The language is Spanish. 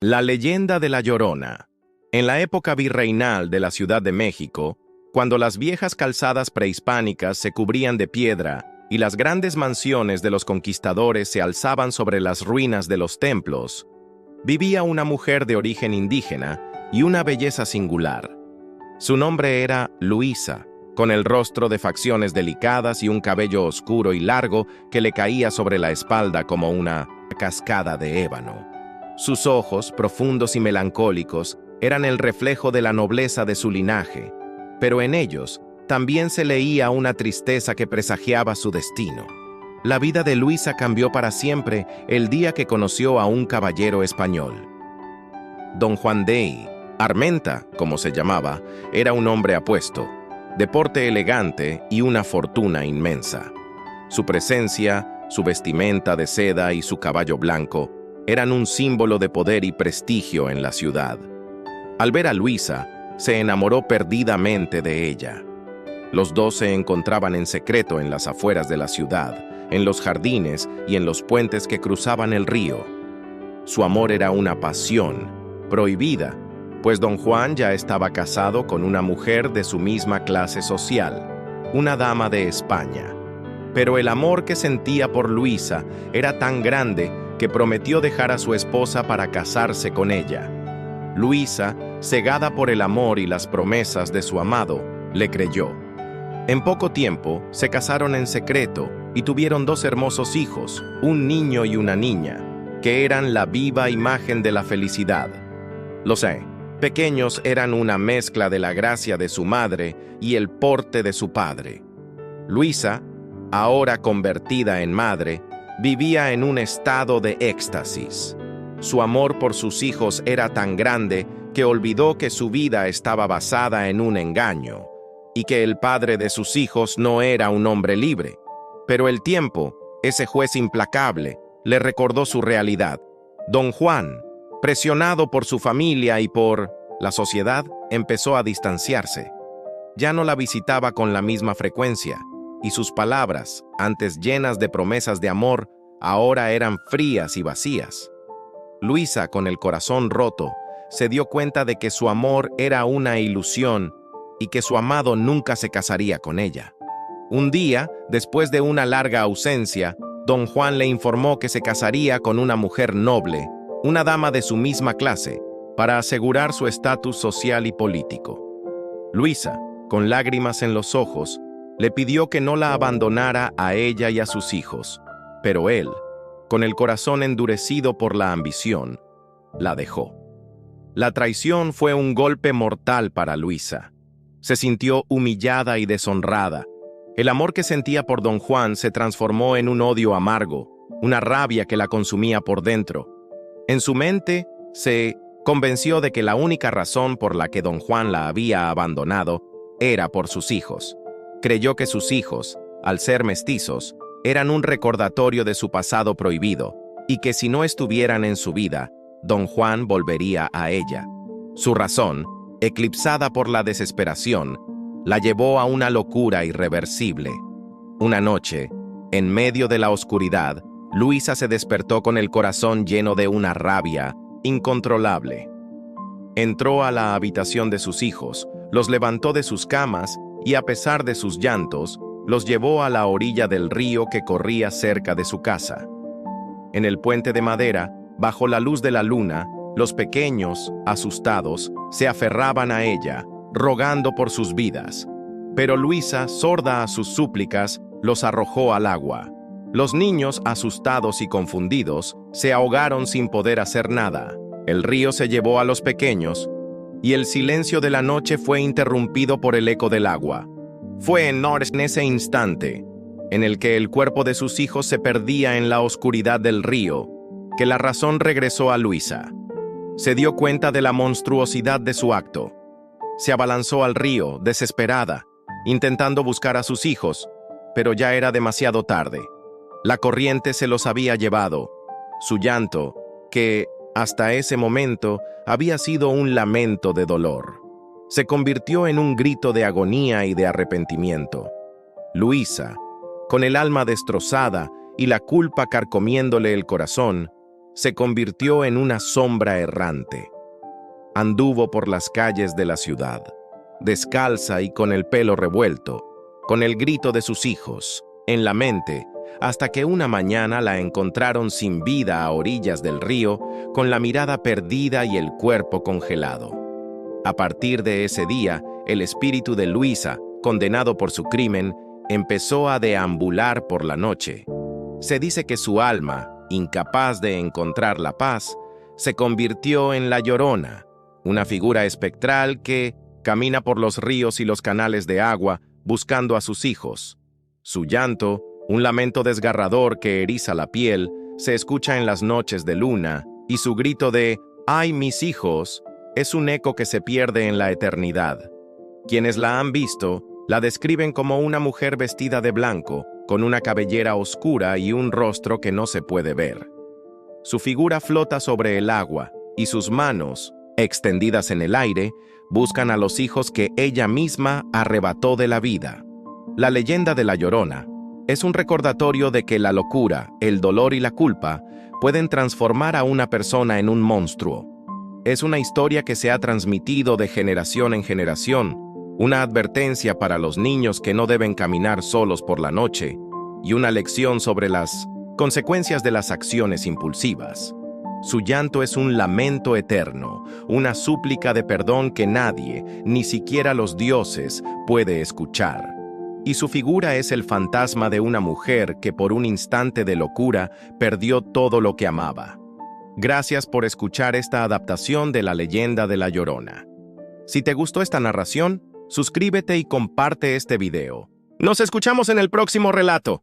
La leyenda de La Llorona. En la época virreinal de la Ciudad de México, cuando las viejas calzadas prehispánicas se cubrían de piedra y las grandes mansiones de los conquistadores se alzaban sobre las ruinas de los templos, vivía una mujer de origen indígena y una belleza singular. Su nombre era Luisa, con el rostro de facciones delicadas y un cabello oscuro y largo que le caía sobre la espalda como una cascada de ébano. Sus ojos, profundos y melancólicos, eran el reflejo de la nobleza de su linaje, pero en ellos también se leía una tristeza que presagiaba su destino. La vida de Luisa cambió para siempre el día que conoció a un caballero español. Don Juan de Armenta, como se llamaba, era un hombre apuesto, de porte elegante y una fortuna inmensa. Su presencia, su vestimenta de seda y su caballo blanco eran un símbolo de poder y prestigio en la ciudad. Al ver a Luisa, se enamoró perdidamente de ella. Los dos se encontraban en secreto en las afueras de la ciudad, en los jardines y en los puentes que cruzaban el río. Su amor era una pasión, prohibida, pues don Juan ya estaba casado con una mujer de su misma clase social, una dama de España. Pero el amor que sentía por Luisa era tan grande que prometió dejar a su esposa para casarse con ella. Luisa, cegada por el amor y las promesas de su amado, le creyó. En poco tiempo, se casaron en secreto y tuvieron dos hermosos hijos, un niño y una niña, que eran la viva imagen de la felicidad. Los pequeños eran una mezcla de la gracia de su madre y el porte de su padre. Luisa, ahora convertida en madre, vivía en un estado de éxtasis. Su amor por sus hijos era tan grande que olvidó que su vida estaba basada en un engaño y que el padre de sus hijos no era un hombre libre. Pero el tiempo, ese juez implacable, le recordó su realidad. Don Juan, presionado por su familia y por la sociedad, empezó a distanciarse. Ya no la visitaba con la misma frecuencia, y sus palabras, antes llenas de promesas de amor, ahora eran frías y vacías. Luisa, con el corazón roto, se dio cuenta de que su amor era una ilusión y que su amado nunca se casaría con ella. Un día, después de una larga ausencia, don Juan le informó que se casaría con una mujer noble, una dama de su misma clase, para asegurar su estatus social y político. Luisa, con lágrimas en los ojos, le pidió que no la abandonara a ella y a sus hijos, pero él, con el corazón endurecido por la ambición, la dejó. La traición fue un golpe mortal para Luisa. Se sintió humillada y deshonrada. El amor que sentía por don Juan se transformó en un odio amargo, una rabia que la consumía por dentro. En su mente, se convenció de que la única razón por la que don Juan la había abandonado era por sus hijos. Creyó que sus hijos, al ser mestizos, eran un recordatorio de su pasado prohibido y que si no estuvieran en su vida, don Juan volvería a ella. Su razón, eclipsada por la desesperación, la llevó a una locura irreversible. Una noche, en medio de la oscuridad, Luisa se despertó con el corazón lleno de una rabia incontrolable. Entró a la habitación de sus hijos, los levantó de sus camas y a pesar de sus llantos, los llevó a la orilla del río que corría cerca de su casa. En el puente de madera, bajo la luz de la luna, los pequeños, asustados, se aferraban a ella, rogando por sus vidas. Pero Luisa, sorda a sus súplicas, los arrojó al agua. Los niños, asustados y confundidos, se ahogaron sin poder hacer nada. El río se llevó a los pequeños, y el silencio de la noche fue interrumpido por el eco del agua. Fue en ese instante, en el que el cuerpo de sus hijos se perdía en la oscuridad del río, que la razón regresó a Luisa. Se dio cuenta de la monstruosidad de su acto. Se abalanzó al río, desesperada, intentando buscar a sus hijos, pero ya era demasiado tarde. La corriente se los había llevado. Su llanto, que hasta ese momento había sido un lamento de dolor, se convirtió en un grito de agonía y de arrepentimiento. Luisa, con el alma destrozada y la culpa carcomiéndole el corazón, se convirtió en una sombra errante. Anduvo por las calles de la ciudad, descalza y con el pelo revuelto, con el grito de sus hijos en la mente, hasta que una mañana la encontraron sin vida a orillas del río, con la mirada perdida y el cuerpo congelado. A partir de ese día, el espíritu de Luisa, condenado por su crimen, empezó a deambular por la noche. Se dice que su alma, incapaz de encontrar la paz, se convirtió en la Llorona, una figura espectral que camina por los ríos y los canales de agua buscando a sus hijos. Su llanto, un lamento desgarrador que eriza la piel, se escucha en las noches de luna, y su grito de «¡Ay, mis hijos!» es un eco que se pierde en la eternidad. Quienes la han visto, la describen como una mujer vestida de blanco, con una cabellera oscura y un rostro que no se puede ver. Su figura flota sobre el agua, y sus manos, extendidas en el aire, buscan a los hijos que ella misma arrebató de la vida. La leyenda de La Llorona es un recordatorio de que la locura, el dolor y la culpa pueden transformar a una persona en un monstruo. Es una historia que se ha transmitido de generación en generación, una advertencia para los niños que no deben caminar solos por la noche, y una lección sobre las consecuencias de las acciones impulsivas. Su llanto es un lamento eterno, una súplica de perdón que nadie, ni siquiera los dioses, puede escuchar. Y su figura es el fantasma de una mujer que por un instante de locura perdió todo lo que amaba. Gracias por escuchar esta adaptación de la leyenda de La Llorona. Si te gustó esta narración, suscríbete y comparte este video. Nos escuchamos en el próximo relato.